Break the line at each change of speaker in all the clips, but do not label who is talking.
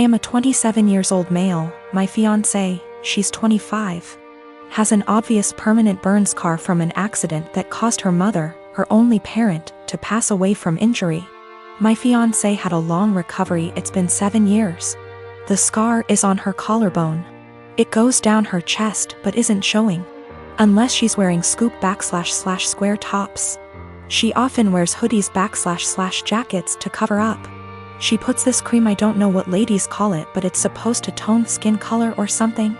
I am a 27 years old male. My fiancé, she's 25, has an obvious permanent burn scar from an accident that caused her mother, her only parent, to pass away from injury. My fiancé had a long recovery. It's been 7 years. The scar is on her collarbone. It goes down her chest but isn't showing. Unless she's wearing scoop / square tops. She often wears hoodies / jackets to cover up. She puts this cream, I don't know what ladies call it, but it's supposed to tone skin color or something.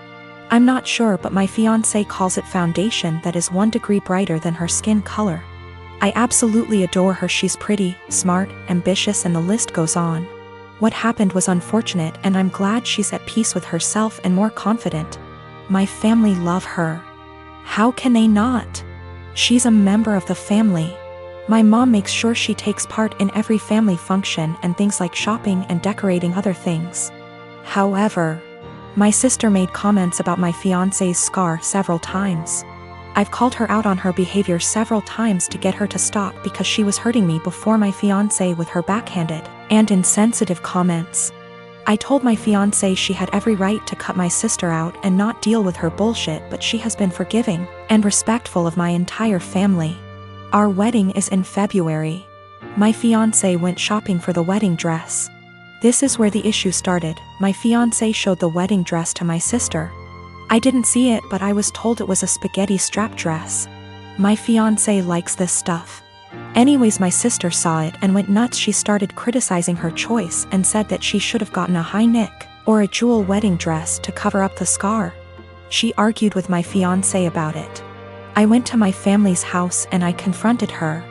I'm not sure, but my fiancé calls it foundation that is 1 degree brighter than her skin color. I absolutely adore her. She's pretty, smart, ambitious, and the list goes on. What happened was unfortunate, and I'm glad she's at peace with herself and more confident. My family love her. How can they not? She's a member of the family. My mom makes sure she takes part in every family function and things like shopping and decorating other things. However, my sister made comments about my fiancé's scar several times. I've called her out on her behavior several times to get her to stop because she was hurting me before my fiancé with her backhanded and insensitive comments. I told my fiancé she had every right to cut my sister out and not deal with her bullshit, but she has been forgiving and respectful of my entire family. Our wedding is in February. My fiancé went shopping for the wedding dress. This is where the issue started. My fiancé showed the wedding dress to my sister. I didn't see it, but I was told it was a spaghetti strap dress. My fiancé likes this stuff. Anyways, my sister saw it and went nuts. She started criticizing her choice and said that she should have gotten a high neck or a jewel wedding dress to cover up the scar. She argued with my fiancé about it. I went to my family's house and I confronted her.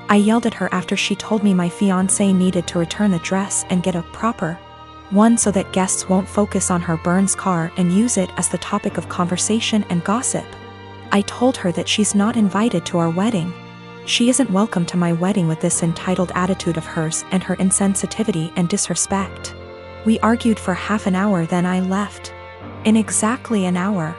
I yelled at her after she told me my fiancé needed to return the dress and get a proper one so that guests won't focus on her burn scar and use it as the topic of conversation and gossip. I told her that she's not invited to our wedding. She isn't welcome to my wedding with this entitled attitude of hers and her insensitivity and disrespect. We argued for half an hour, then I left. In exactly an hour,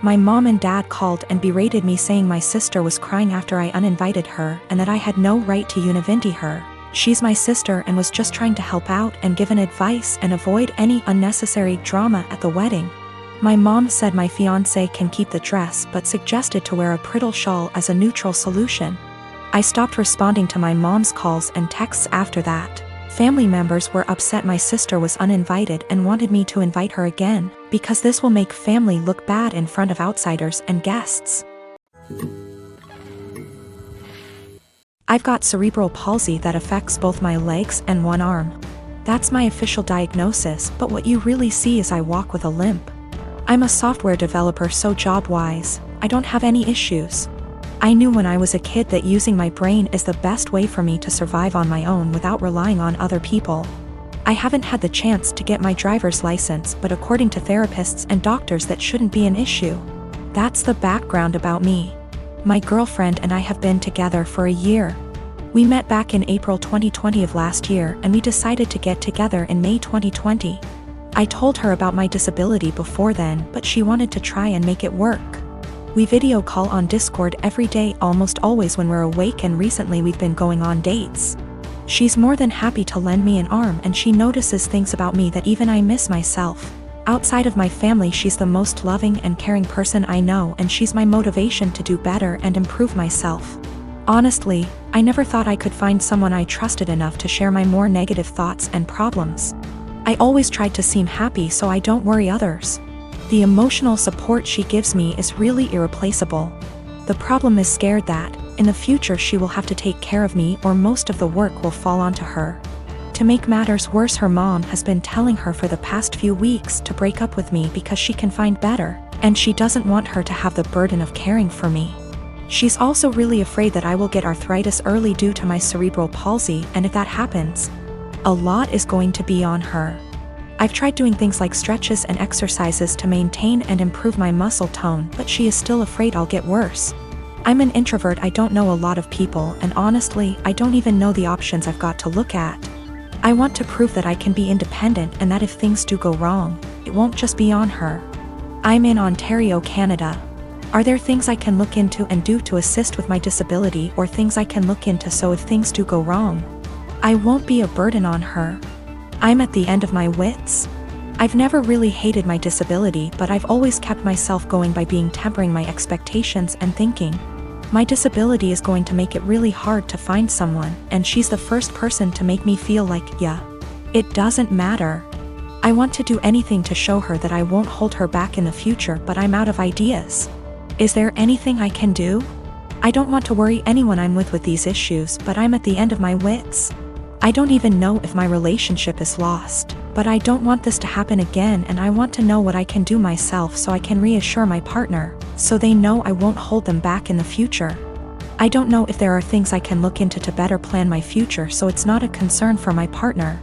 my mom and dad called and berated me, saying my sister was crying after I uninvited her and that I had no right to univindi her. She's my sister and was just trying to help out and give an advice and avoid any unnecessary drama at the wedding. My mom said my fiancé can keep the dress but suggested to wear a bridal shawl as a neutral solution. I stopped responding to my mom's calls and texts after that. Family members were upset my sister was uninvited and wanted me to invite her again, because this will make family look bad in front of outsiders and guests. I've got cerebral palsy that affects both my legs and one arm. That's my official diagnosis, but what you really see is I walk with a limp. I'm a software developer, so job-wise, I don't have any issues. I knew when I was a kid that using my brain is the best way for me to survive on my own without relying on other people. I haven't had the chance to get my driver's license, but according to therapists and doctors that shouldn't be an issue. That's the background about me. My girlfriend and I have been together for a year. We met back in April 2020 of last year, and we decided to get together in May 2020. I told her about my disability before then, but she wanted to try and make it work. We video call on Discord every day, almost always when we're awake, and recently we've been going on dates. She's more than happy to lend me an arm, and she notices things about me that even I miss myself. Outside of my family, she's the most loving and caring person I know, and she's my motivation to do better and improve myself. Honestly, I never thought I could find someone I trusted enough to share my more negative thoughts and problems. I always tried to seem happy so I don't worry others. The emotional support she gives me is really irreplaceable. The problem is scared that, in the future, she will have to take care of me, or most of the work will fall onto her. To make matters worse, her mom has been telling her for the past few weeks to break up with me because she can find better, and she doesn't want her to have the burden of caring for me. She's also really afraid that I will get arthritis early due to my cerebral palsy, and if that happens, a lot is going to be on her. I've tried doing things like stretches and exercises to maintain and improve my muscle tone, but she is still afraid I'll get worse. I'm an introvert, I don't know a lot of people, and honestly, I don't even know the options I've got to look at. I want to prove that I can be independent and that if things do go wrong, it won't just be on her. I'm in Ontario, Canada. Are there things I can look into and do to assist with my disability, or things I can look into so if things do go wrong, I won't be a burden on her? I'm at the end of my wits. I've never really hated my disability, but I've always kept myself going by tempering my expectations and thinking, my disability is going to make it really hard to find someone, and she's the first person to make me feel like, yeah, it doesn't matter. I want to do anything to show her that I won't hold her back in the future, but I'm out of ideas. Is there anything I can do? I don't want to worry anyone I'm with these issues, but I'm at the end of my wits. I don't even know if my relationship is lost, but I don't want this to happen again, and I want to know what I can do myself so I can reassure my partner, so they know I won't hold them back in the future. I don't know if there are things I can look into to better plan my future so it's not a concern for my partner.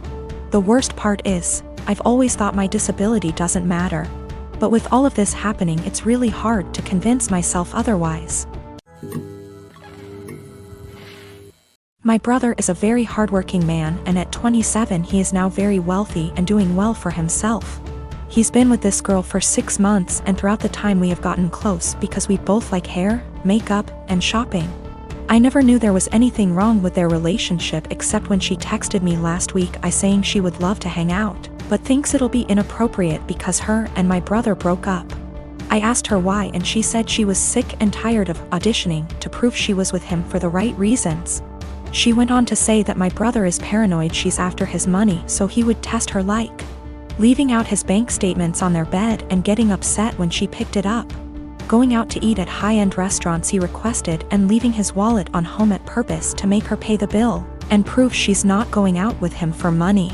The worst part is, I've always thought my disability doesn't matter. But with all of this happening, it's really hard to convince myself otherwise. My brother is a very hardworking man, and at 27 he is now very wealthy and doing well for himself. He's been with this girl for 6 months, and throughout the time we have gotten close because we both like hair, makeup, and shopping. I never knew there was anything wrong with their relationship except when she texted me last week saying she would love to hang out, but thinks it'll be inappropriate because her and my brother broke up. I asked her why, and she said she was sick and tired of auditioning to prove she was with him for the right reasons. She went on to say that my brother is paranoid she's after his money, so he would test her, like leaving out his bank statements on their bed and getting upset when she picked it up, going out to eat at high-end restaurants he requested and leaving his wallet on home at purpose to make her pay the bill and prove she's not going out with him for money,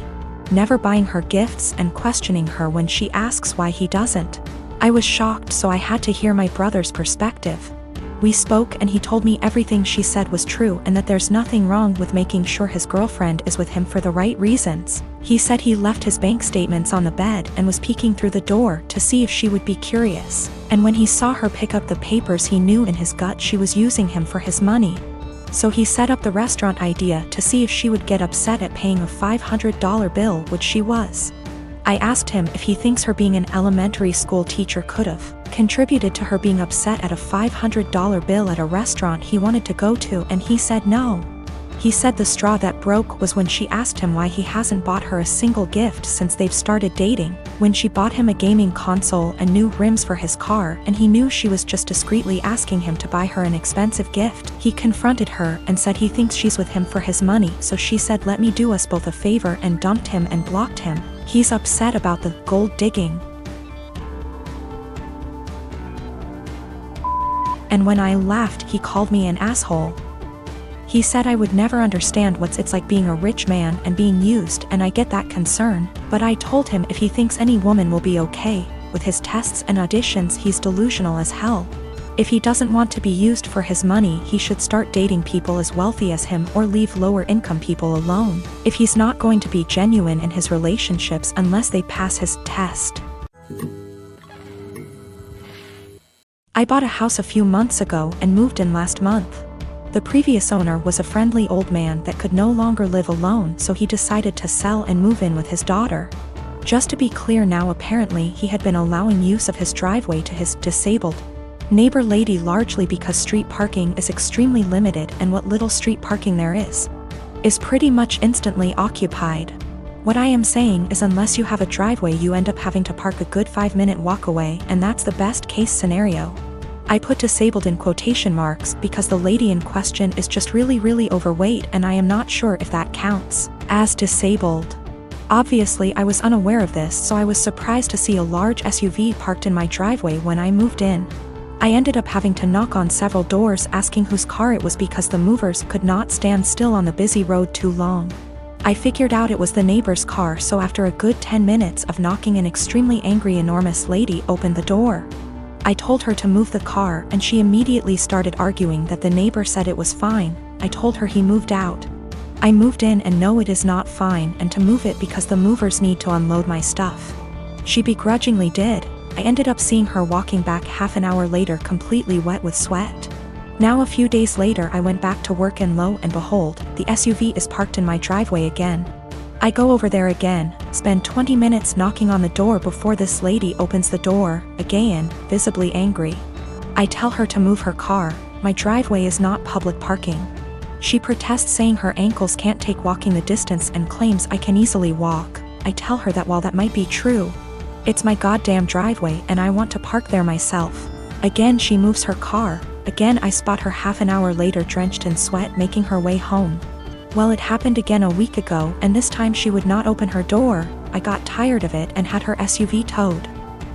never buying her gifts and questioning her when she asks why he doesn't. I was shocked, so I had to hear my brother's perspective. We spoke and he told me everything she said was true and that there's nothing wrong with making sure his girlfriend is with him for the right reasons. He said he left his bank statements on the bed and was peeking through the door to see if she would be curious, and when he saw her pick up the papers he knew in his gut she was using him for his money. So he set up the restaurant idea to see if she would get upset at paying a $500 bill, which she was. I asked him if he thinks her being an elementary school teacher could have contributed to her being upset at a $500 bill at a restaurant he wanted to go to, and he said no. He said the straw that broke was when she asked him why he hasn't bought her a single gift since they've started dating, when she bought him a gaming console and new rims for his car, and he knew she was just discreetly asking him to buy her an expensive gift. He confronted her and said he thinks she's with him for his money, so she said let me do us both a favor and dumped him and blocked him. He's upset about the gold digging. And when I laughed, he called me an asshole. He said I would never understand what it's like being a rich man and being used, and I get that concern, but I told him if he thinks any woman will be okay with his tests and auditions, he's delusional as hell. If he doesn't want to be used for his money, he should start dating people as wealthy as him or leave lower income people alone, if he's not going to be genuine in his relationships unless they pass his test. I bought a house a few months ago and moved in last month. The previous owner was a friendly old man that could no longer live alone, so he decided to sell and move in with his daughter. Just to be clear now, apparently he had been allowing use of his driveway to his disabled neighbor lady, largely because street parking is extremely limited, and what little street parking there is pretty much instantly occupied. What I am saying is unless you have a driveway you end up having to park a good 5-minute walk away, and that's the best case scenario. I put disabled in quotation marks because the lady in question is just really overweight, and I am not sure if that counts as disabled. Obviously I was unaware of this, so I was surprised to see a large SUV parked in my driveway when I moved in. I ended up having to knock on several doors asking whose car it was because the movers could not stand still on the busy road too long. I figured out it was the neighbor's car, so after a good 10 minutes of knocking, an extremely angry enormous lady opened the door. I told her to move the car, and she immediately started arguing that the neighbor said it was fine. I told her he moved out. I moved in and no, it is not fine, and to move it because the movers need to unload my stuff. She begrudgingly did. I ended up seeing her walking back half an hour later completely wet with sweat. Now a few days later I went back to work, and lo and behold, the SUV is parked in my driveway again. I go over there again, spend 20 minutes knocking on the door before this lady opens the door, again, visibly angry. I tell her to move her car. My driveway is not public parking. She protests, saying her ankles can't take walking the distance and claims I can easily walk. I tell her that while that might be true, It's my goddamn driveway and I want to park there myself. Again she moves her car. Again I spot her half an hour later drenched in sweat making her way home. Well, it happened again a week ago, and this time she would not open her door. I got tired of it and had her SUV towed.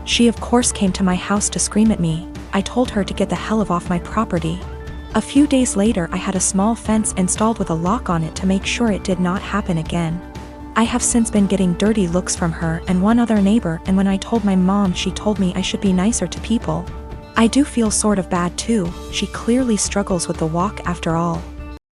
She of course came to my house to scream at me. I told her to get the hell off my property. A few days later I had a small fence installed with a lock on it to make sure it did not happen again. I have since been getting dirty looks from her and one other neighbor, and when I told my mom she told me I should be nicer to people. I do feel sort of bad too. She clearly struggles with the walk after all.